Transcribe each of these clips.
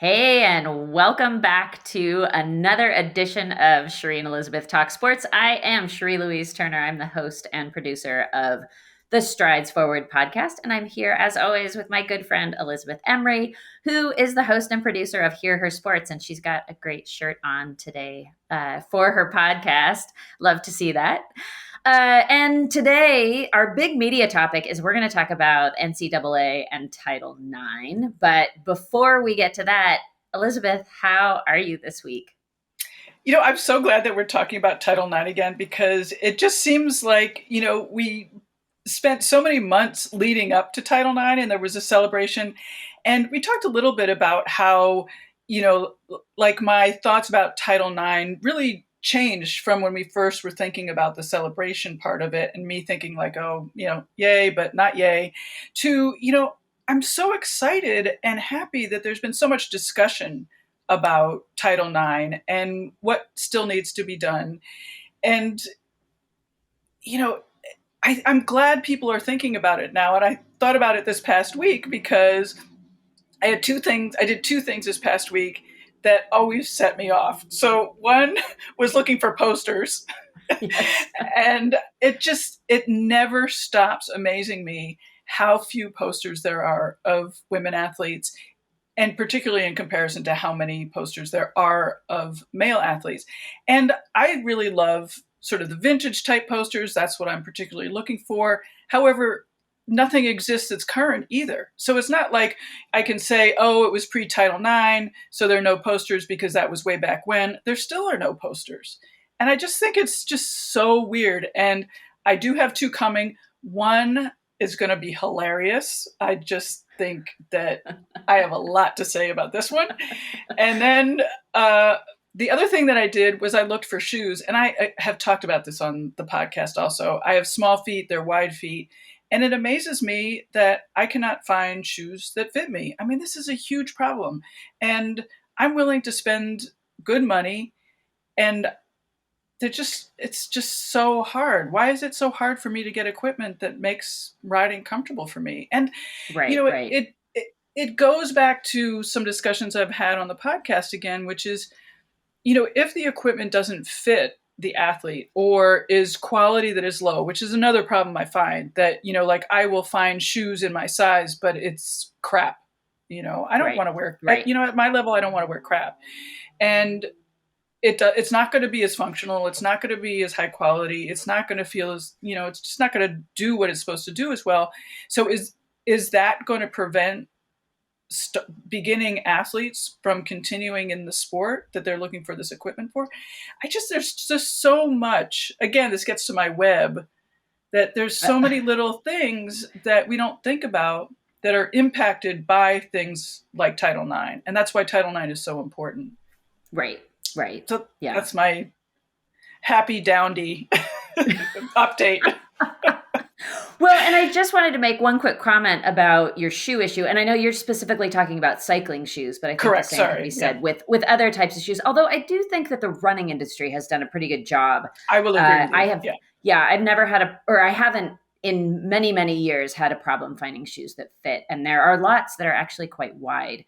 Hey, and welcome back to another edition of Cherie Elizabeth Talk Sports. I am Cherie Louise Turner. I'm the host and producer of the Strides Forward podcast, and I'm here as always with my good friend Elizabeth Emery, who is the host and producer of Hear Her Sports, and she's got a great shirt on today for her podcast. Love to see that. And today, our big media topic is we're going to talk about NCAA and Title IX. But before we get to that, Elizabeth, how are you this week? I'm so glad that we're talking about Title IX again because it just seems like, we spent so many months leading up to Title IX and there was a celebration. And we talked a little bit about how, like my thoughts about Title IX really changed from when we first were thinking about the celebration part of it and me thinking like, oh, yay, but not yay, to, I'm so excited and happy that there's been so much discussion about Title IX and what still needs to be done. And, I'm glad people are thinking about it now. And I thought about it this past week because I did two things this past week that always set me off. So one was looking for posters. Yes. And it never stops amazing me how few posters there are of women athletes, and particularly in comparison to how many posters there are of male athletes. And I really love sort of the vintage type posters. That's what I'm particularly looking for. However, nothing exists that's current either. So it's not like I can say, oh, it was pre-Title IX, so there are no posters because that was way back when. There still are no posters. And I just think it's just so weird. And I do have two coming. One is going to be hilarious. I just think that I have a lot to say about this one. And then the other thing that I did was I looked for shoes. And I have talked about this on the podcast also. I have small feet, they're wide feet. And it amazes me that I cannot find shoes that fit me. I mean, this is a huge problem. And I'm willing to spend good money. And it's just so hard. Why is it so hard for me to get equipment that makes riding comfortable for me? And Right. it goes back to some discussions I've had on the podcast again, which is, if the equipment doesn't fit the athlete or is quality that is low, which is another problem I find that, like I will find shoes in my size, but it's crap. I don't want to wear, Right. at my level, I don't want to wear crap. And it's not going to be as functional. It's not going to be as high quality. It's not going to feel as, it's just not going to do what it's supposed to do as well. So is that going to prevent beginning athletes from continuing in the sport that they're looking for this equipment for? There's just so much. Again, this gets to my web, that there's so many little things that we don't think about that are impacted by things like Title IX. And that's why Title IX is so important. Right. So Yeah. that's my happy Downdy update. Well, and I just wanted to make one quick comment about your shoe issue. And I know you're specifically talking about cycling shoes, but I think Correct. the same can be said with other types of shoes. Although I do think that the running industry has done a pretty good job. I will agree with you. I've never I haven't in many, many years had a problem finding shoes that fit. And there are lots that are actually quite wide,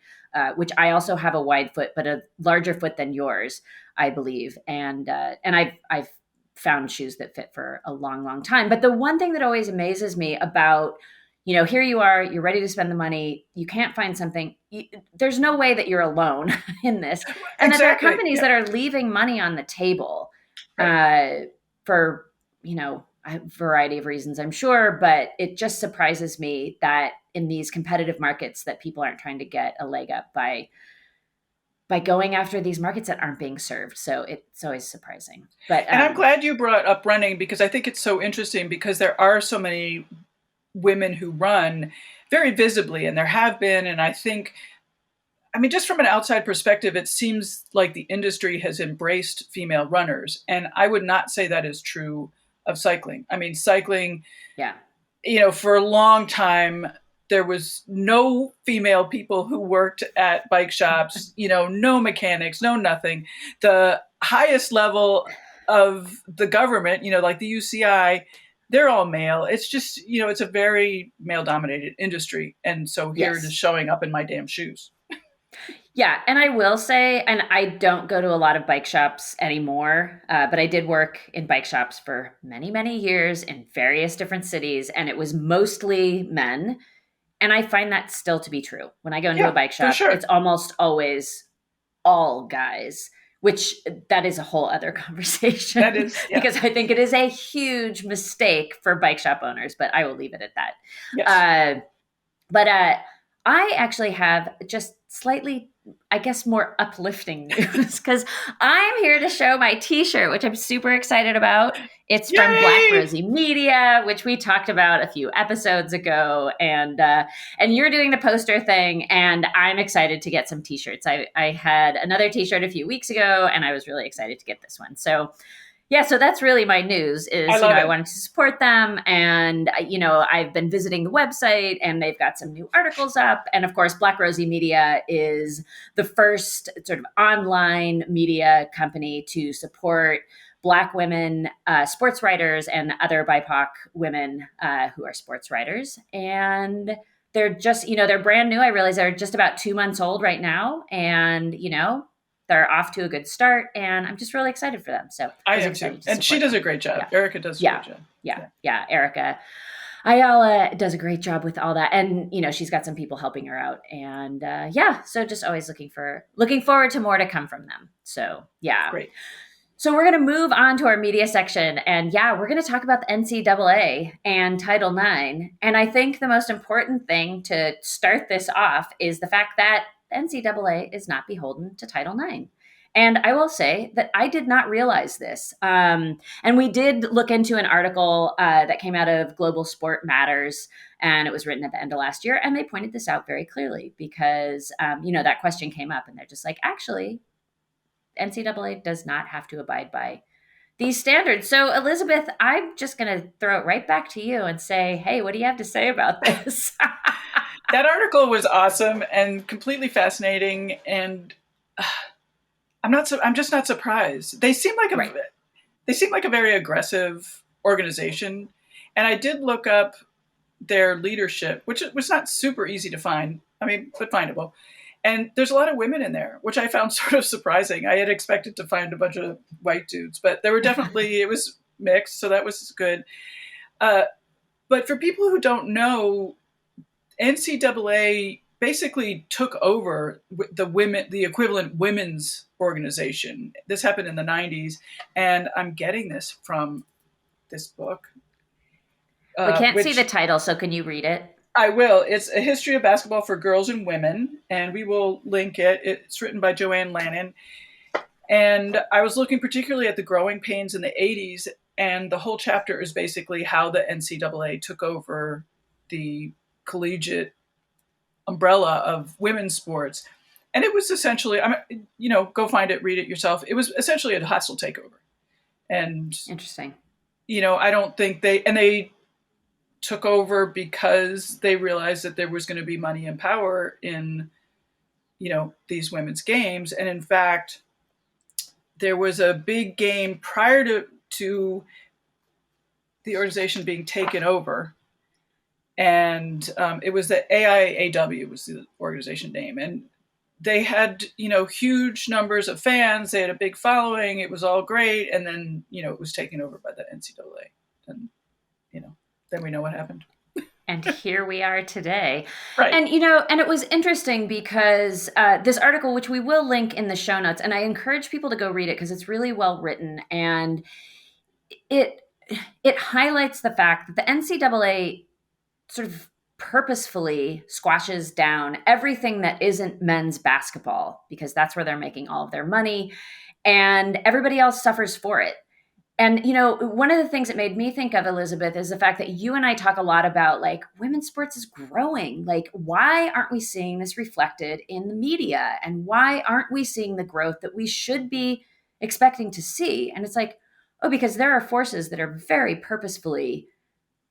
which I also have a wide foot, but a larger foot than yours, I believe. And I've found shoes that fit for a long, long time. But the one thing that always amazes me about, here you are, you're ready to spend the money, you can't find something. There's no way that you're alone in this. And that there are companies that are leaving money on the table for, a variety of reasons, I'm sure. But it just surprises me that in these competitive markets that people aren't trying to get a leg up by going after these markets that aren't being served. So it's always surprising. And I'm glad you brought up running because I think it's so interesting because there are so many women who run very visibly, and there have been. And I think, just from an outside perspective, it seems like the industry has embraced female runners. And I would not say that is true of cycling. Cycling, for a long time, there was no female people who worked at bike shops, no mechanics, no nothing. The highest level of the government, like the UCI, they're all male. It's just, it's a very male dominated industry. And so here it is showing up in my damn shoes. Yeah, and I will say, and I don't go to a lot of bike shops anymore, but I did work in bike shops for many, many years in various different cities, and it was mostly men. And I find that still to be true. When I go into a Yeah, bike for shop, sure. it's almost always all guys, which that is a whole other That conversation is, yeah. because I think it is a huge mistake for bike shop owners, but I will leave it at that. Yes. But I actually have just slightly, I guess, more uplifting news because I'm here to show my T-shirt, which I'm super excited about. It's from Black Yay! Rosie Media, which we talked about a few episodes ago, and you're doing the poster thing, and I'm excited to get some T-shirts. I had another T-shirt a few weeks ago, and I was really excited to get this one. So yeah, so that's really my news I is, love I it. wanted to support them. And, I've been visiting the website and they've got some new articles up. And of course, Black Rosie Media is the first sort of online media company to support Black women, sports writers, and other BIPOC women who are sports writers. And they're just, they're brand new. I realize they're just about 2 months old right now. And, they're off to a good start, and I'm just really excited for them. So I I was am too. excited to And she support does a them. great job. Yeah, Erica does a yeah, great job. yeah, Yeah. yeah. Erica Ayala does a great job with all that, and she's got some people helping her out, and yeah. So just always looking forward to more to come from them. So yeah. Great. So we're going to move on to our media section, and yeah, we're going to talk about the NCAA and Title IX. And I think the most important thing to start this off is the fact that the NCAA is not beholden to Title IX. And I will say that I did not realize this. And we did look into an article that came out of Global Sport Matters, and it was written at the end of last year. And they pointed this out very clearly because, that question came up, and they're just like, actually, NCAA does not have to abide by these standards. So, Elizabeth, I'm just going to throw it right back to you and say, hey, what do you have to say about this? That article was awesome and completely fascinating, and I'm just not surprised. Right. They seem like a very aggressive organization, and I did look up their leadership, which was not super easy to find. I mean, but findable. And there's a lot of women in there, which I found sort of surprising. I had expected to find a bunch of white dudes, but there were definitely, it was mixed, so that was good. Uh, but for people who don't know, NCAA basically took over the equivalent women's organization. This happened in the 90s, and I'm getting this from this book, We can't see the which title, so can you read it? I will. It's A History of Basketball for Girls and Women, and we will link it. It's written by Joanne Lannin. And I was looking particularly at the growing pains in the 80s, and the whole chapter is basically how the NCAA took over the collegiate umbrella of women's sports. And it was essentially, go find it, read it yourself. It was essentially a hostile takeover. And, Interesting. I don't think they took over because they realized that there was going to be money and power in, these women's games. And in fact, there was a big game prior to the organization being taken over. And it was the AIAW was the organization name. And they had, huge numbers of fans. They had a big following. It was all great. And then, it was taken over by the NCAA. And, then we know what happened. And here we are today. Right. And, and it was interesting because this article, which we will link in the show notes, and I encourage people to go read it because it's really well written. And it highlights the fact that the NCAA sort of purposefully squashes down everything that isn't men's basketball because that's where they're making all of their money, and everybody else suffers for it. And, one of the things that made me think of, Elizabeth, is the fact that you and I talk a lot about like women's sports is growing. Like, why aren't we seeing this reflected in the media? And why aren't we seeing the growth that we should be expecting to see? And it's like, oh, because there are forces that are very purposefully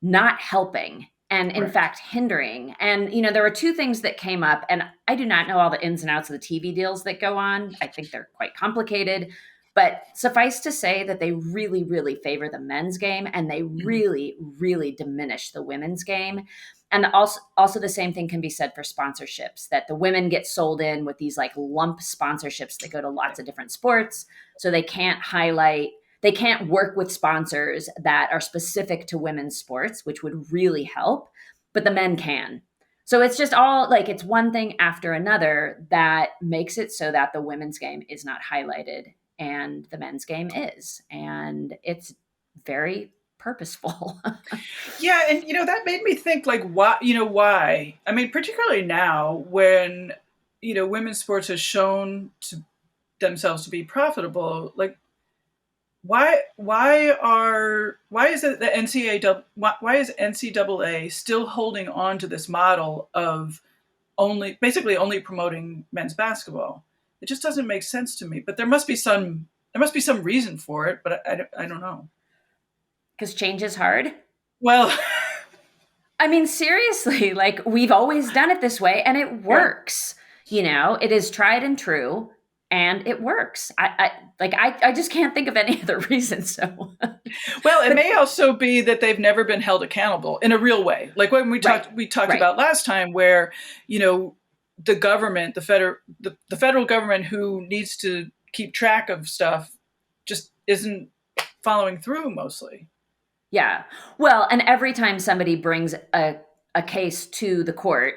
not helping and in Correct. fact hindering. And there were two things that came up, and I do not know all the ins and outs of the TV deals that go on. I think they're quite complicated, but suffice to say that they really, really favor the men's game, and they really, really diminish the women's game. And also the same thing can be said for sponsorships, that the women get sold in with these like lump sponsorships that go to lots of different sports. So they can't work with sponsors that are specific to women's sports, which would really help, but the men can. So it's just all like, it's one thing after another that makes it so that the women's game is not highlighted and the men's game is. And it's very purposeful. Yeah, and that made me think, like, why? I mean, particularly now when women's sports has shown to themselves to be profitable. Like, why is it the why is NCAA still holding on to this model of basically only promoting men's basketball? It just doesn't make sense to me. But there must be some reason for it. But I don't know. Because change is hard. Well, I mean, seriously, like, we've always done it this way and it works. Yeah. It is tried and true and it works. I just can't think of any other reason. So, well, it may also be that they've never been held accountable in a real way. Like when we talked about last time, where the government, the federal government, who needs to keep track of stuff, just isn't following through mostly. Yeah. Well, and every time somebody brings a case to the court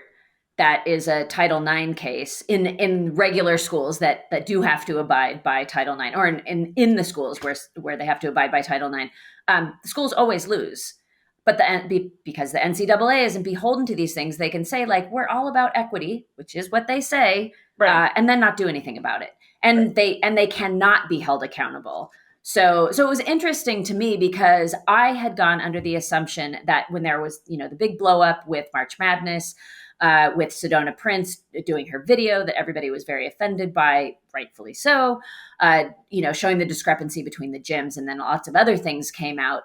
that is a Title IX case in regular schools that do have to abide by Title IX, or in the schools where they have to abide by Title IX, the schools always lose. But because the NCAA isn't beholden to these things, they can say, like, we're all about equity, which is what they say, right. And then not do anything about it. And they cannot be held accountable. So it was interesting to me because I had gone under the assumption that when there was, the big blow up with March Madness, with Sedona Prince doing her video that everybody was very offended by, rightfully so, showing the discrepancy between the gyms, and then lots of other things came out.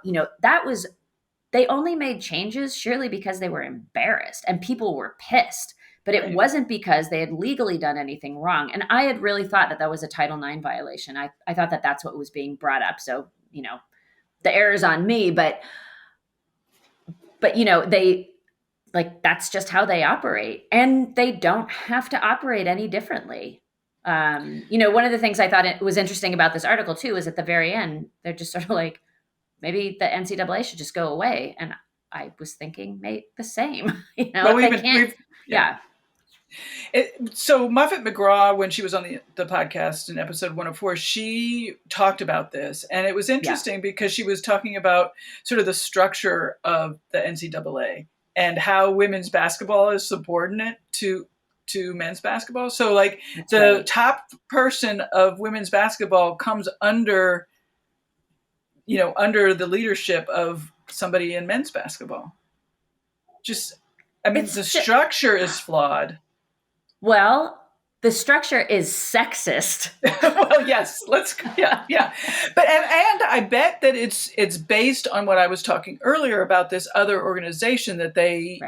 They only made changes surely because they were embarrassed and people were pissed. But it wasn't because they had legally done anything wrong. And I had really thought that was a Title IX violation. I thought that that's what was being brought up. So, the error's on me, but they, like, that's just how they operate. And they don't have to operate any differently. One of the things I thought it was interesting about this article too, is at the very end, they're just sort of like, maybe the NCAA should just go away. And I was thinking, the same, well, yeah. So Muffet McGraw, when she was on the podcast in episode 104, she talked about this. And it was interesting because she was talking about sort of the structure of the NCAA and how women's basketball is subordinate to men's basketball. So, like, the top person of women's basketball comes under the leadership of somebody in men's basketball. The structure is flawed. Well, the structure is sexist. Well, yes, yeah. But and I bet that it's based on what I was talking earlier about this other organization that they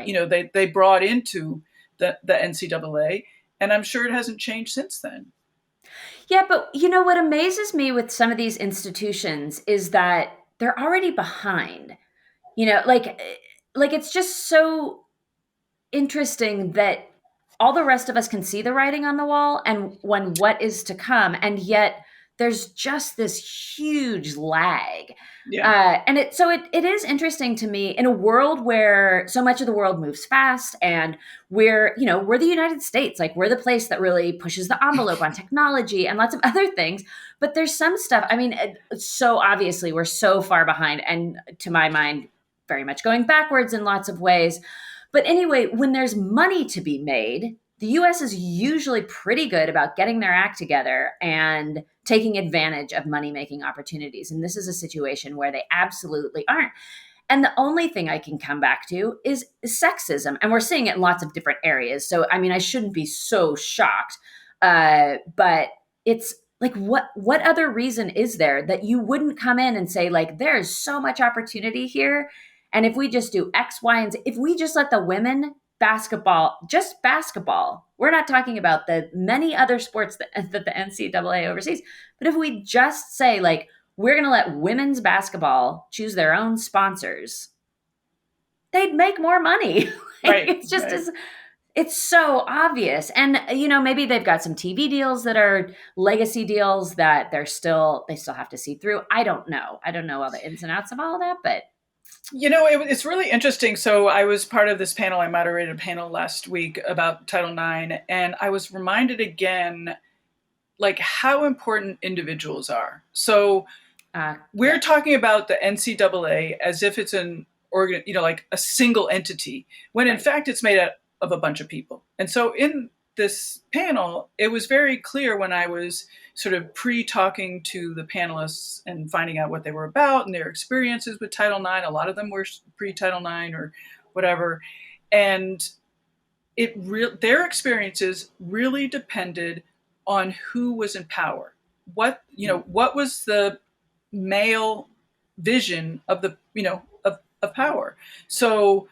they brought into the NCAA, and I'm sure it hasn't changed since then. Yeah, but what amazes me with some of these institutions is that they're already behind. Like it's just so interesting that all the rest of us can see the writing on the wall and what is to come, and yet there's just this huge lag. Yeah. And it is interesting to me in a world where so much of the world moves fast, and we're the United States, like, we're the place that really pushes the envelope on technology and lots of other things. But there's some stuff, I mean, so obviously we're so far behind, and to my mind, very much going backwards in lots of ways. But anyway, when there's money to be made, the US is usually pretty good about getting their act together and taking advantage of money-making opportunities. And this is a situation where they absolutely aren't. And the only thing I can come back to is sexism. And we're seeing it in lots of different areas. So, I mean, I shouldn't be so shocked. But it's like, what other reason is there that you wouldn't come in and say, like, there's so much opportunity here, and if we just do X, Y, and Z, if we just let the women basketball, we're not talking about the many other sports that the NCAA oversees, but if we just say, like, we're going to let women's basketball choose their own sponsors, they'd make more money. Right. It's just Right. it's so obvious. And, maybe they've got some TV deals that are legacy deals that they still have to see through. I don't know. I don't know all the ins and outs of all of that, but It's really interesting. So I was part of this panel. I moderated a panel last week about Title IX, and I was reminded again, like, how important individuals are. So we're talking about the NCAA as if it's an organ, like a single entity, when in fact it's made up of a bunch of people. And so in this panel, it was very clear when I was sort of pre-talking to the panelists and finding out what they were about and their experiences with Title IX. A lot of them were pre-Title IX or whatever. And their experiences really depended on who was in power. What was the male vision of the of power. So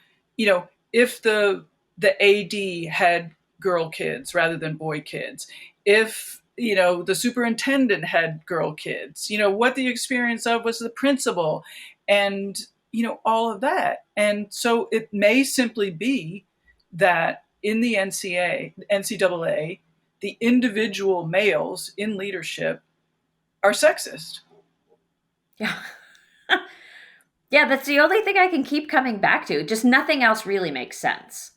if the AD had girl kids rather than boy kids, if the superintendent had girl kids, what the experience of was the principal, and all of that. And so it may simply be that in the NCAA, the individual males in leadership are sexist. Yeah. Yeah, that's the only thing I can keep coming back to. Just nothing else really makes sense.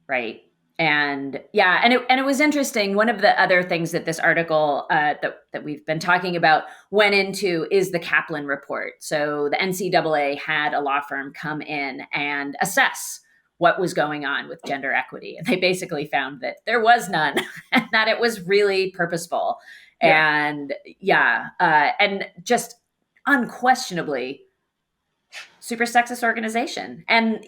Right. And yeah, and it was interesting. One of the other things that this article that we've been talking about went into is the Kaplan report. So the NCAA had a law firm come in and assess what was going on with gender equity. And they basically found that there was none and that it was really purposeful. Yeah. And and just unquestionably super sexist organization. And,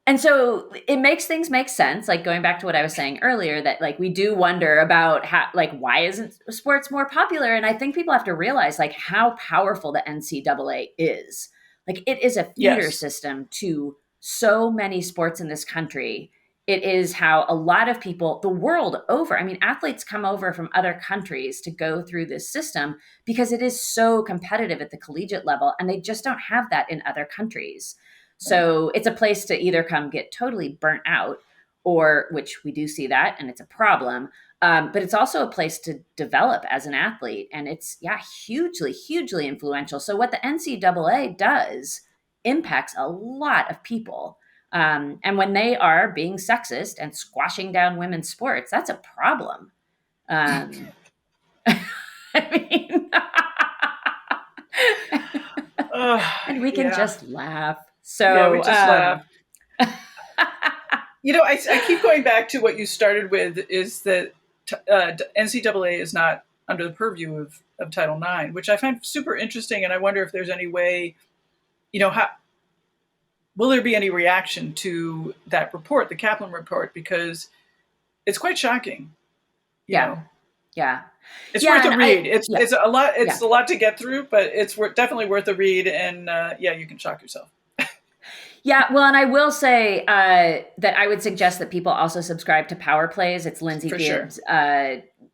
and so it makes things make sense. Like going back to what I was saying earlier, that like we do wonder about how, like, why isn't sports more popular? And I think people have to realize like how powerful the NCAA is. Like it is a feeder system to so many sports in this country. It is how a lot of people the world over, I mean, athletes come over from other countries to go through this system because it is so competitive at the collegiate level. And they just don't have that in other countries. So it's a place to either come get totally burnt out, or which we do see that, and it's a problem. But it's also a place to develop as an athlete. And it's, hugely, hugely influential. So what the NCAA does impacts a lot of people. And when they are being sexist and squashing down women's sports, that's a problem. I mean, and we can just laugh. So we just laugh. I keep going back to what you started with, is that NCAA is not under the purview of Title IX, which I find super interesting. And I wonder if there's any way, will there be any reaction to that report, the Kaplan report, because it's quite shocking. Yeah. It's worth a read. It's a lot. It's a lot to get through, but it's definitely worth a read. And you can shock yourself. Yeah, well, and I will say that I would suggest that people also subscribe to Power Plays. It's Lindsay Gibbs'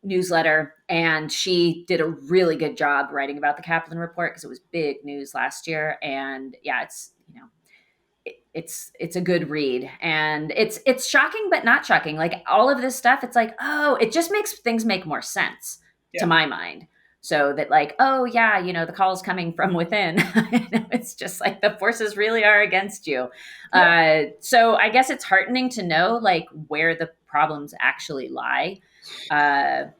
newsletter, and she did a really good job writing about the Kaplan report because it was big news last year. And it's a good read, and it's shocking but not shocking. Like all of this stuff, it's like, oh, it just makes things make more sense to my mind. So that like, oh yeah, the call is coming from within. It's just like the forces really are against you. So I guess it's heartening to know like where the problems actually lie. And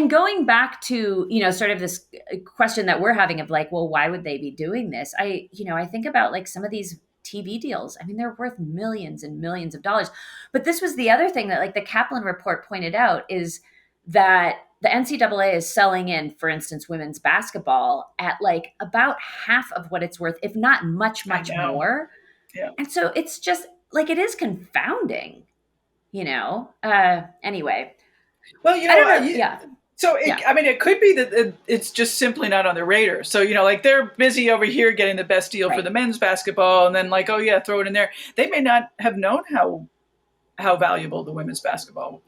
going back to, sort of this question that we're having of like, well, why would they be doing this? I think about like some of these TV deals. I mean, they're worth millions and millions of dollars. But this was the other thing that like the Kaplan report pointed out, is that the NCAA is selling in, for instance, women's basketball at like about half of what it's worth, if not much, much more. Yeah. And so it's just like, it is confounding, anyway. Well, I don't know. So, I mean, it could be that it's just simply not on the radar. So, like they're busy over here getting the best deal for the men's basketball. And then like, oh yeah, throw it in there. They may not have known how how valuable the women's basketball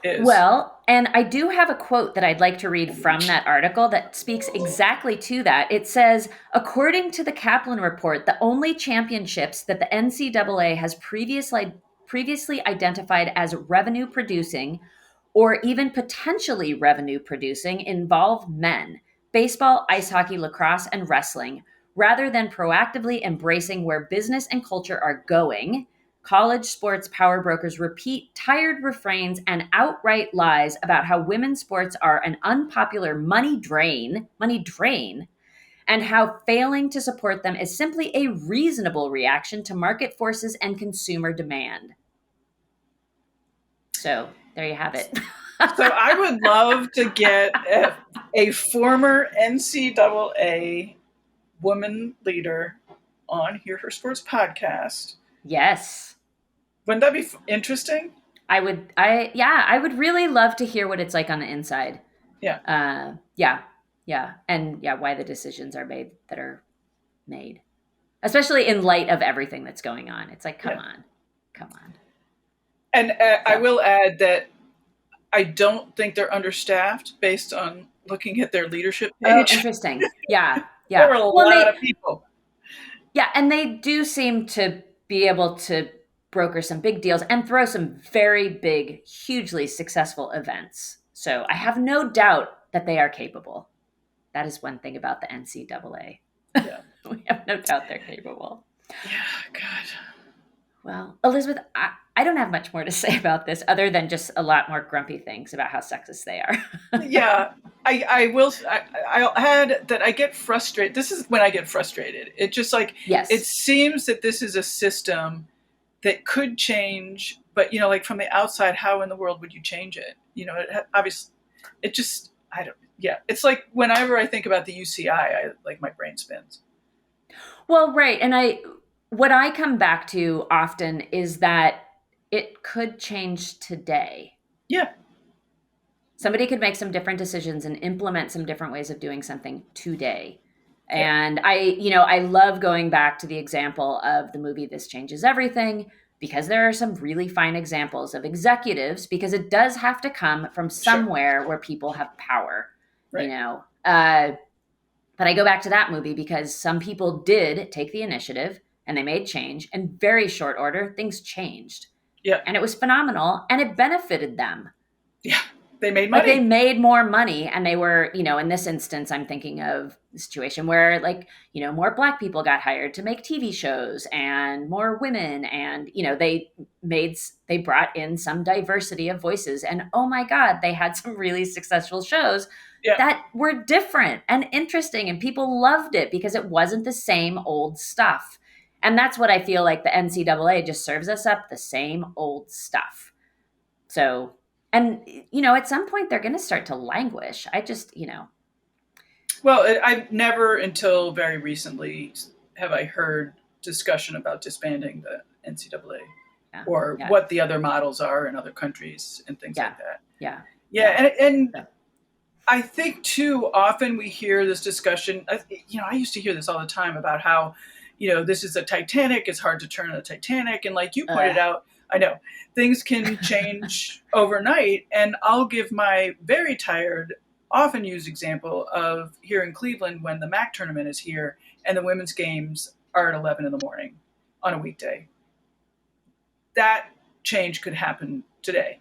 is. Well, and I do have a quote that I'd like to read from that article that speaks exactly to that. It says, according to the Kaplan report, the only championships that the NCAA has previously identified as revenue producing or even potentially revenue producing involve men: baseball, ice hockey, lacrosse, and wrestling. Rather than proactively embracing where business and culture are going, college sports power brokers repeat tired refrains and outright lies about how women's sports are an unpopular money drain, and how failing to support them is simply a reasonable reaction to market forces and consumer demand. So there you have it. So I would love to get a former NCAA woman leader on Hear Her Sports podcast. Yes. Wouldn't that be interesting? I would really love to hear what it's like on the inside. Yeah. Yeah. And why the decisions are made that are made, especially in light of everything that's going on. It's like, come on. And I will add that I don't think they're understaffed based on looking at their leadership page. Oh, interesting. Yeah. There are a lot of people. Yeah, and they do seem to be able to broker some big deals and throw some very big, hugely successful events. So I have no doubt that they are capable. That is one thing about the NCAA. Yeah. We have no doubt they're capable. Yeah, God. Well, Elizabeth, I don't have much more to say about this other than just a lot more grumpy things about how sexist they are. Yeah, I'll add that I get frustrated. This is when I get frustrated. It just like, yes. It seems that this is a system that could change, but, like from the outside, how in the world would you change it? Obviously, it's like whenever I think about the UCI, my brain spins. Well, right. And what I come back to often is that it could change today. Yeah. Somebody could make some different decisions and implement some different ways of doing something today. And I love going back to the example of the movie This Changes Everything, because there are some really fine examples of executives, because it does have to come from somewhere where people have power, right. But I go back to that movie because some people did take the initiative and they made change. In very short order, things changed. Yeah. And it was phenomenal and it benefited them. Yeah. They made money. They made more money, and they were, in this instance, I'm thinking of the situation where more Black people got hired to make TV shows and more women, and, they brought in some diversity of voices, and oh my God, they had some really successful shows that were different and interesting, and people loved it because it wasn't the same old stuff. And that's what I feel like the NCAA just serves us up, the same old stuff. So, and, at some point they're going to start to languish. I just, Well, I've never until very recently have I heard discussion about disbanding the NCAA or what the other models are in other countries and things like that. Yeah. And I think too often we hear this discussion, I used to hear this all the time about how, this is a Titanic, it's hard to turn a Titanic. And like you pointed out, I know things can change overnight. And I'll give my very tired, often used example of here in Cleveland when the MAC tournament is here and the women's games are at 11 in the morning on a weekday. That change could happen today,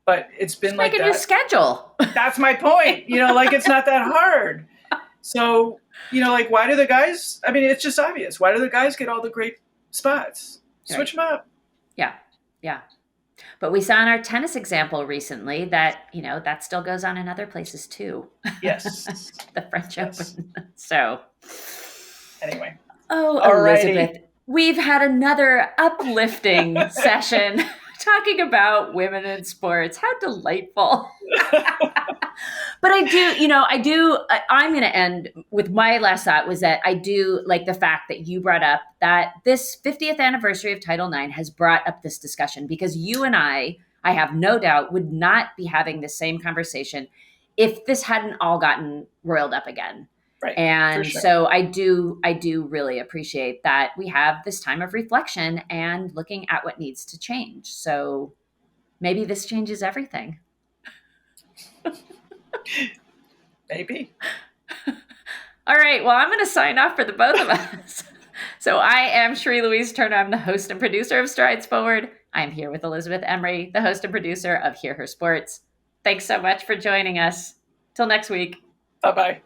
but it's been just like make a new schedule. That's my point. It's not that hard. So, why do the guys, it's just obvious. Why do the guys get all the great spots? Switch them up. Yeah. But we saw in our tennis example recently that, that still goes on in other places too. Yes. The French Open. So. Anyway. Oh, Elizabeth, we've had another uplifting session talking about women in sports. How delightful. But I'm going to end with my last thought was that I do like the fact that you brought up that this 50th anniversary of Title IX has brought up this discussion, because you and I have no doubt, would not be having the same conversation if this hadn't all gotten roiled up again. Right. And so I do really appreciate that we have this time of reflection and looking at what needs to change. So Maybe this changes everything. Maybe. All right. Well, I'm going to sign off for the both of us. So I am Cherie Louise Turner. I'm the host and producer of Strides Forward. I'm here with Elizabeth Emery, the host and producer of Hear Her Sports. Thanks so much for joining us. Till next week. Bye-bye.